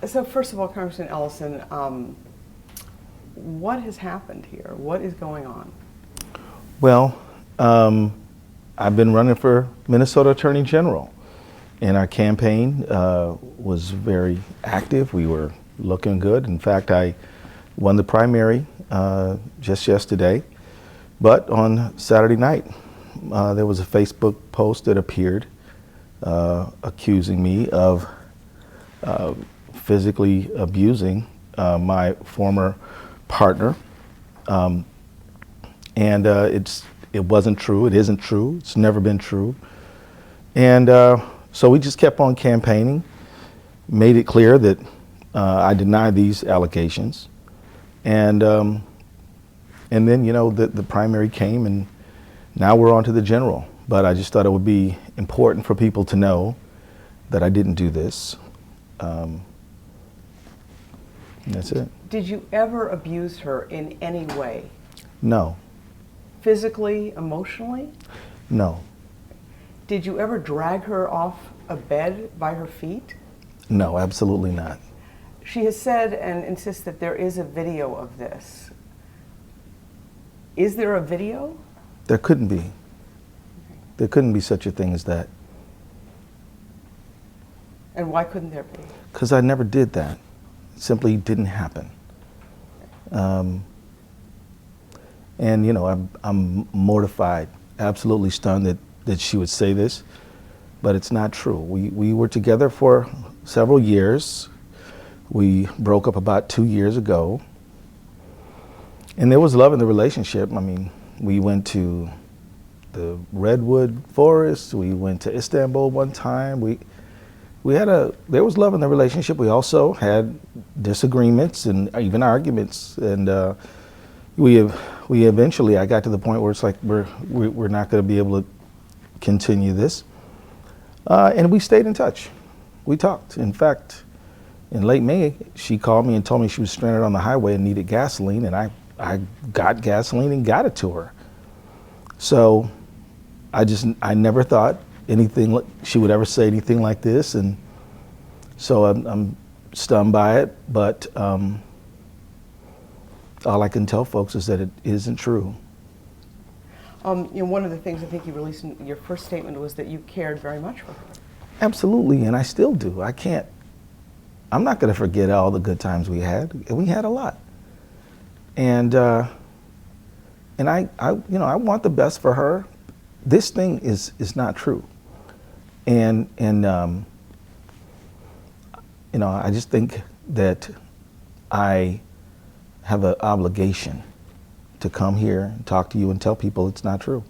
So first of all, Congressman Ellison, what has happened here? What is going on? Well, I've been running for Minnesota Attorney General, and our campaign was very active. We were looking good. In fact, I won the primary just yesterday. But on Saturday night, there was a Facebook post that appeared accusing me of physically abusing my former partner. And it wasn't true. It isn't true. It's never been true. And so we just kept on campaigning, made it clear that I deny these allegations. And then, you know, the primary came, and now we're on to the general. But I just thought it would be important for people to know that I didn't do this. That's it. Did you ever abuse her in any way? No. Physically, emotionally? No. Did you ever drag her off a bed by her feet? No, absolutely not. She has said and insists that there is a video of this. Is there a video? There couldn't be. There couldn't be such a thing as that. And why couldn't there be? Because I never did that. It simply didn't happen. And, you know, I'm mortified, absolutely stunned that she would say this, but it's not true. We were together for several years. We broke up about 2 years ago. And there was love in the relationship. I mean, we went to the Redwood Forest. We went to Istanbul one time. There was love in the relationship. We also had disagreements and even arguments. And we eventually, I got to the point where it's like, we're not going to be able to continue this. And we stayed in touch. We talked. In fact, in late May, she called me and told me she was stranded on the highway and needed gasoline, and I got gasoline and got it to her. So I never thought she would ever say anything like this, and so I'm stunned by it, but all I can tell folks is that it isn't true. You know, one of the things I think you released in your first statement was that you cared very much for her. Absolutely, and I still do. I'm not going to forget all the good times we had. We had a lot. And I you know, I want the best for her. This thing is not true. And you know, I just think that I have an obligation to come here and talk to you and tell people it's not true.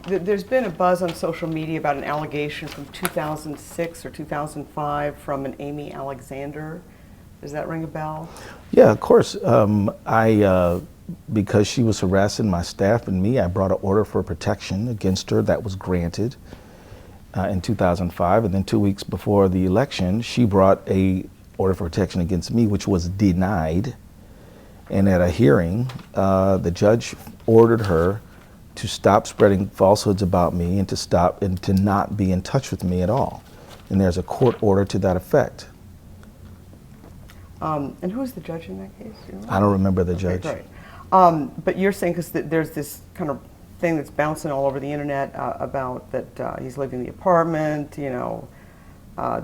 There's been a buzz on social media about an allegation from 2006 or 2005 from an Amy Alexander. Does that ring a bell? Yeah, of course. Because she was harassing my staff and me, I brought an order for protection against her that was granted in 2005. And then 2 weeks before the election, she brought a order for protection against me, which was denied. And at a hearing, the judge ordered her to stop spreading falsehoods about me and to not be in touch with me at all. And there's a court order to that effect. And who was the judge in that case? You know? I don't remember the judge. Right. But you're saying, because there's this kind of thing that's bouncing all over the internet about that he's leaving the apartment, you know, are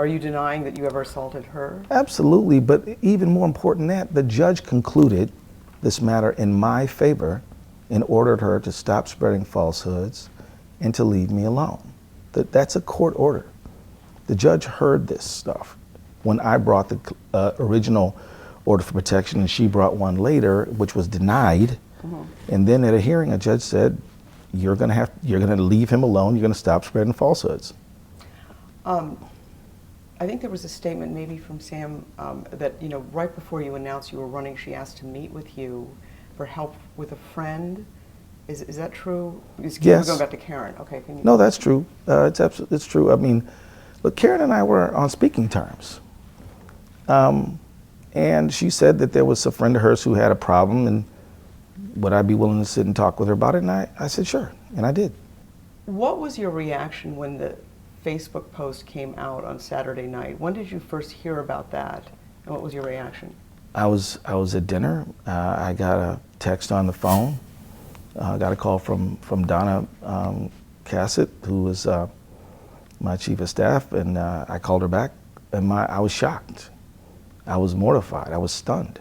you denying that you ever assaulted her? Absolutely, but even more important than that, the judge concluded this matter in my favor and ordered her to stop spreading falsehoods and to leave me alone. That's a court order. The judge heard this stuff when I brought the original order for protection, and she brought one later, which was denied. Mm-hmm. And then at a hearing, a judge said, "You're going to leave him alone. You're going to stop spreading falsehoods." I think there was a statement maybe from Sam that, you know, right before you announced you were running, she asked to meet with you for help with a friend. Is that true? Yes. We're going back to Karen. Okay. No, that's true. It's true. I mean, look, Karen and I were on speaking terms. And she said that there was a friend of hers who had a problem, and would I be willing to sit and talk with her about it? And I said, sure, and I did. What was your reaction when the Facebook post came out on Saturday night. When did you first hear about that, and what was your reaction? I was at dinner. I got a text on the phone. Got a call from Donna Cassett, who was my chief of staff, and I called her back, and I was shocked. I was mortified. I was stunned.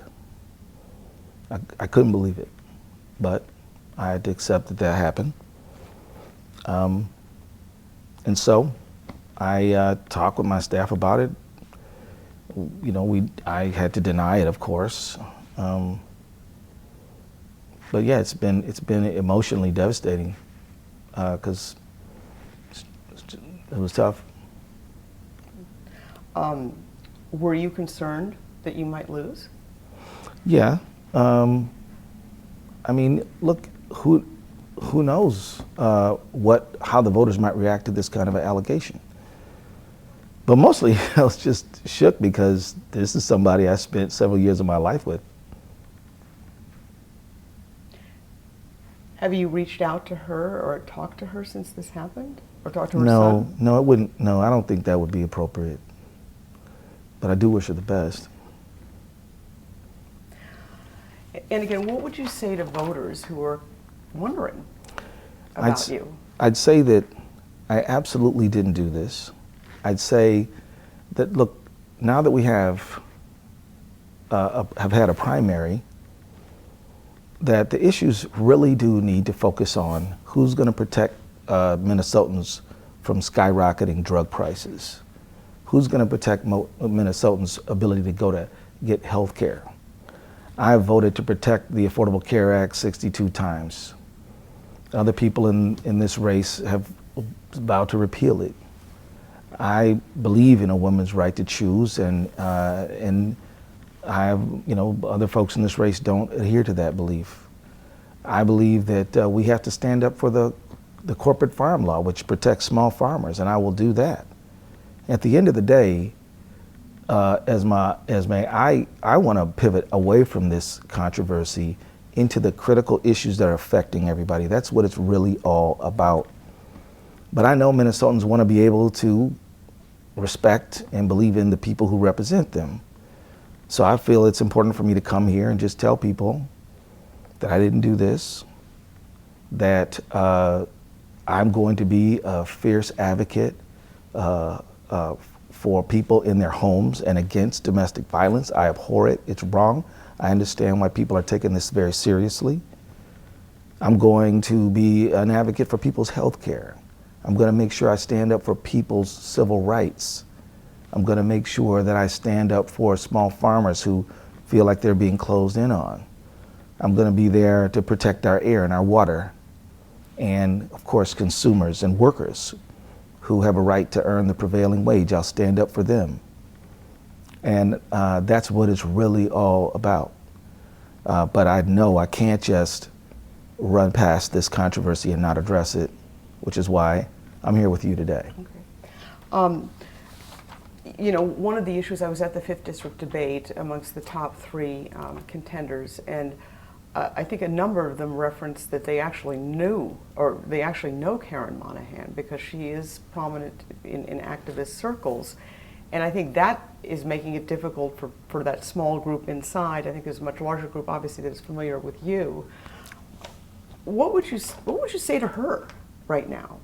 I couldn't believe it, but I had to accept that that happened. And so I talked with my staff about it. You know, I had to deny it, of course. But yeah, it's been emotionally devastating because it was tough. Were you concerned that you might lose? Yeah. I mean, look, who knows how the voters might react to this kind of an allegation. But mostly, I was just shook because this is somebody I spent several years of my life with. Have you reached out to her or talked to her since this happened? Or talked to her son? No, it wouldn't. No, I don't think that would be appropriate. But I do wish her the best. And again, what would you say to voters who are wondering about you? I'd say that I absolutely didn't do this. I'd say that, look, now that we have had a primary, that the issues really do need to focus on who's going to protect Minnesotans from skyrocketing drug prices, who's going to protect Minnesotans' ability to go to get health care. I voted to protect the Affordable Care Act 62 times. Other people in this race have vowed to repeal it. I believe in a woman's right to choose, and I have, you know, other folks in this race don't adhere to that belief. I believe that we have to stand up for the corporate farm law, which protects small farmers, and I will do that. At the end of the day, Esme, I want to pivot away from this controversy into the critical issues that are affecting everybody. That's what it's really all about. But I know Minnesotans want to be able to respect and believe in the people who represent them. So I feel it's important for me to come here and just tell people that I didn't do this, that I'm going to be a fierce advocate for people in their homes and against domestic violence. I abhor it. It's wrong. I understand why people are taking this very seriously. I'm going to be an advocate for people's health care. I'm going to make sure I stand up for people's civil rights. I'm going to make sure that I stand up for small farmers who feel like they're being closed in on. I'm going to be there to protect our air and our water, and of course consumers and workers who have a right to earn the prevailing wage. I'll stand up for them. And that's what it's really all about. But I know I can't just run past this controversy and not address it, which is why I'm here with you today. Okay. You know, one of the issues, I was at the 5th District debate amongst the top 3 contenders, and I think a number of them referenced that they actually knew, or they actually know Karen Monahan because she is prominent in activist circles. And I think that is making it difficult for that small group inside. I think there's a much larger group, obviously, that is familiar with you. What would you say to her right now?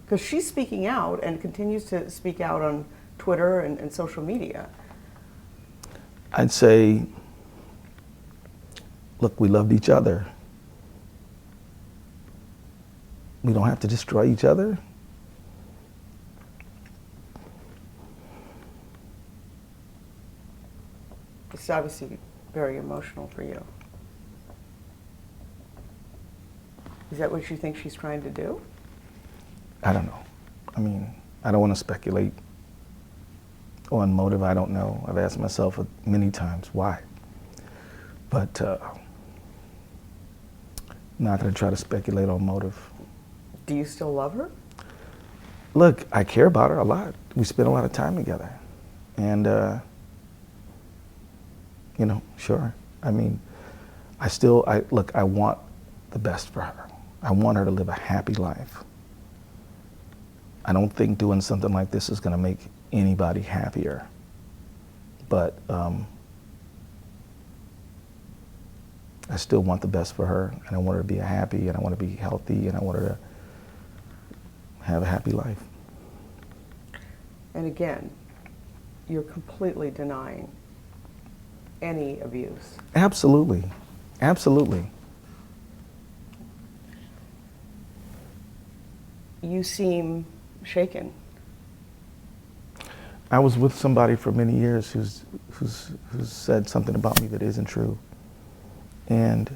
Because she's speaking out and continues to speak out on Twitter and social media. I'd say, look, we loved each other. We don't have to destroy each other. It's obviously very emotional for you. Is that what you think she's trying to do? I don't know. I mean, I don't want to speculate on motive. I don't know. I've asked myself many times why. But I'm not going to try to speculate on motive. Do you still love her? Look, I care about her a lot. We spend a lot of time together. And, you know, sure. I mean, look, I want the best for her. I want her to live a happy life. I don't think doing something like this is going to make anybody happier. But I still want the best for her, and I want her to be happy, and I want to be healthy, and I want her to have a happy life. And again, you're completely denying any abuse. Absolutely. Absolutely. You seem shaken. I was with somebody for many years who's said something about me that isn't true. And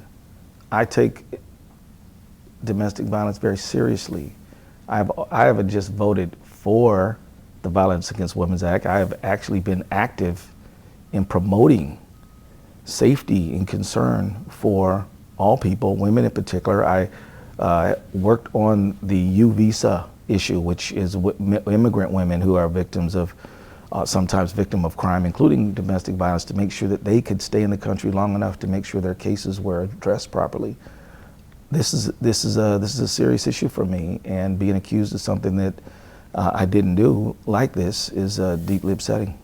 I take domestic violence very seriously. I haven't just voted for the Violence Against Women's Act. I have actually been active in promoting safety and concern for all people, women in particular. I worked on the U visa issue, which is immigrant women who are victims of, sometimes victim of crime, including domestic violence, to make sure that they could stay in the country long enough to make sure their cases were addressed properly. This is a serious issue for me, and being accused of something that I didn't do like this is deeply upsetting.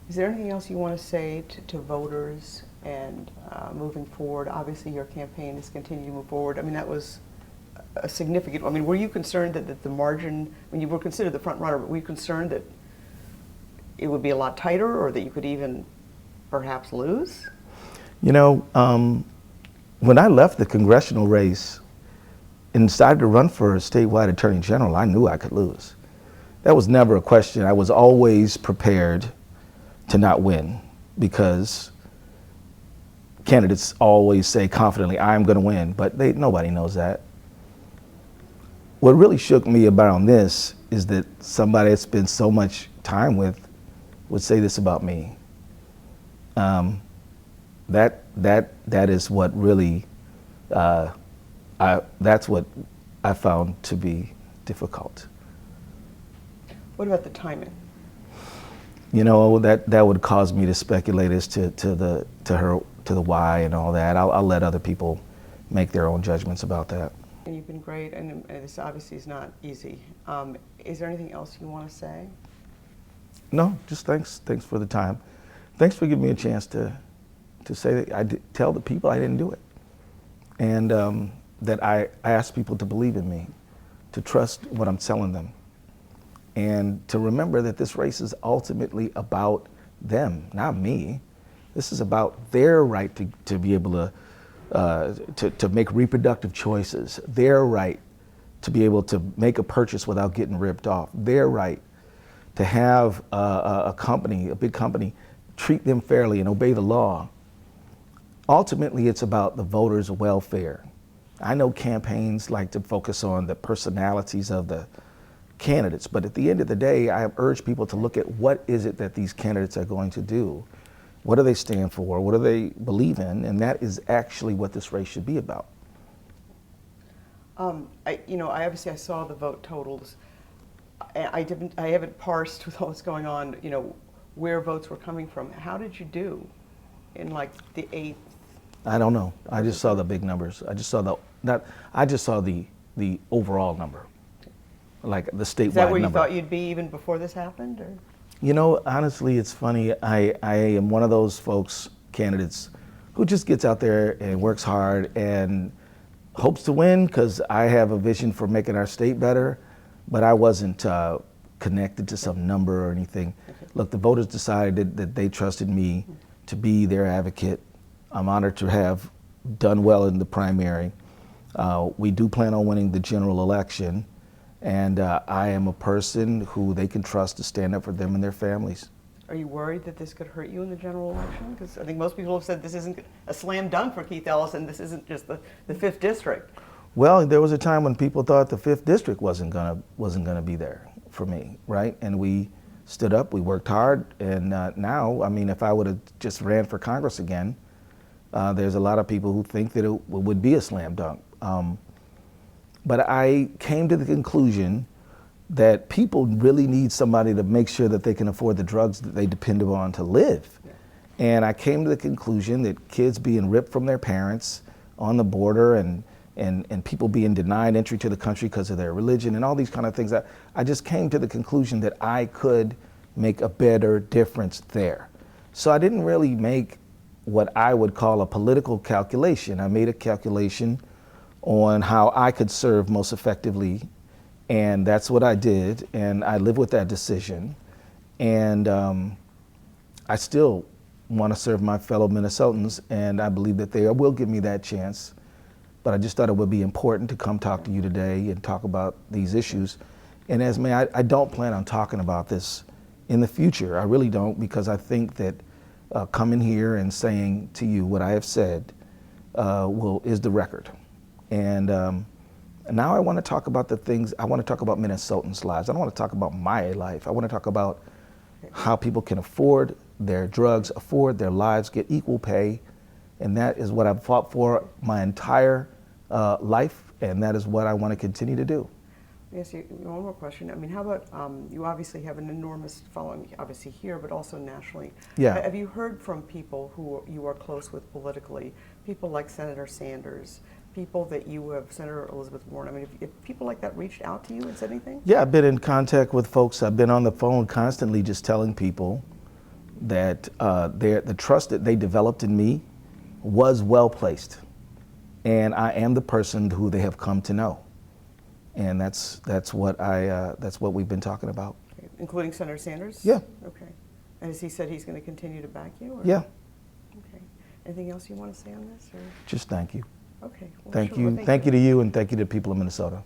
Is there anything else you want to say to voters and moving forward? Obviously, your campaign is continuing to move forward. I mean, that was a significant, I mean, were you concerned that the margin, when you were considered the front runner, were you concerned that it would be a lot tighter, or that you could even perhaps lose? You know, when I left the congressional race and decided to run for a statewide attorney general, I knew I could lose. That was never a question. I was always prepared to not win, because candidates always say confidently, I'm going to win, but nobody knows that. What really shook me about this is that somebody I spent so much time with would say this about me. That is what really, that's what I found to be difficult. What about the timing? You know, that would cause me to speculate as to the why and all that. I'll let other people make their own judgments about that. And you've been great, and this obviously is not easy. Is there anything else you want to say? No, just thanks for the time. Thanks for giving me a chance to say that tell the people I didn't do it, and that I ask people to believe in me, to trust what I'm telling them, and to remember that this race is ultimately about them, not me. This is about their right to be able to make reproductive choices, their right to be able to make a purchase without getting ripped off, their right to have a big company, treat them fairly and obey the law. Ultimately, it's about the voters' welfare. I know campaigns like to focus on the personalities of the candidates, but at the end of the day, I have urged people to look at what is it that these candidates are going to do. What do they stand for? What do they believe in? And that is actually what this race should be about. I saw the vote totals. I haven't parsed with all that's going on, where votes were coming from. How did you do in like the 8th? I don't know. I just saw the big numbers. I just saw the overall number, like the statewide number. Is that where you thought you'd be even before this happened, or? You know, honestly, it's funny. I am one of those candidates, who just gets out there and works hard and hopes to win, because I have a vision for making our state better, but I wasn't connected to some number or anything. Okay. Look, the voters decided that they trusted me to be their advocate. I'm honored to have done well in the primary. We do plan on winning the general election. And I am a person who they can trust to stand up for them and their families. Are you worried that this could hurt you in the general election? Because I think most people have said this isn't a slam dunk for Keith Ellison. This isn't just the 5th district. Well, there was a time when people thought the 5th district wasn't gonna be there for me, right? And we stood up, we worked hard, and now, I mean, if I would have just ran for Congress again, there's a lot of people who think that it would be a slam dunk. But I came to the conclusion that people really need somebody to make sure that they can afford the drugs that they depend upon to live. Yeah. And I came to the conclusion that kids being ripped from their parents on the border and and people being denied entry to the country because of their religion and all these kind of things. I just came to the conclusion that I could make a better difference there. So I didn't really make what I would call a political calculation. I made a calculation on how I could serve most effectively, and that's what I did, and I live with that decision. And I still want to serve my fellow Minnesotans, and I believe that they will give me that chance. But I just thought it would be important to come talk to you today and talk about these issues. And Esme, I don't plan on talking about this in the future. I really don't, because I think that coming here and saying to you what I have said is the record. And now I want to talk about the things, I want to talk about Minnesotans' lives. I don't want to talk about my life. I want to talk about how people can afford their drugs, afford their lives, get equal pay. And that is what I've fought for my entire life, and that is what I want to continue to do. Yes, one more question. I mean, how about, you obviously have an enormous following, obviously here, but also nationally. Yeah. Have you heard from people who you are close with politically, people like Senator Sanders, people that you have, Senator Elizabeth Warren, I mean, if people like that reached out to you and said anything? Yeah, I've been in contact with folks. I've been on the phone constantly just telling people that the trust that they developed in me was well placed. And I am the person who they have come to know. And that's what we've been talking about. Okay. Including Senator Sanders? Yeah. Okay. And has he said he's going to continue to back you? Or? Yeah. Okay. Anything else you want to say on this? Or? Just thank you. Okay. Well, Thank sure. you. Well, thank you to you, and thank you to the people of Minnesota.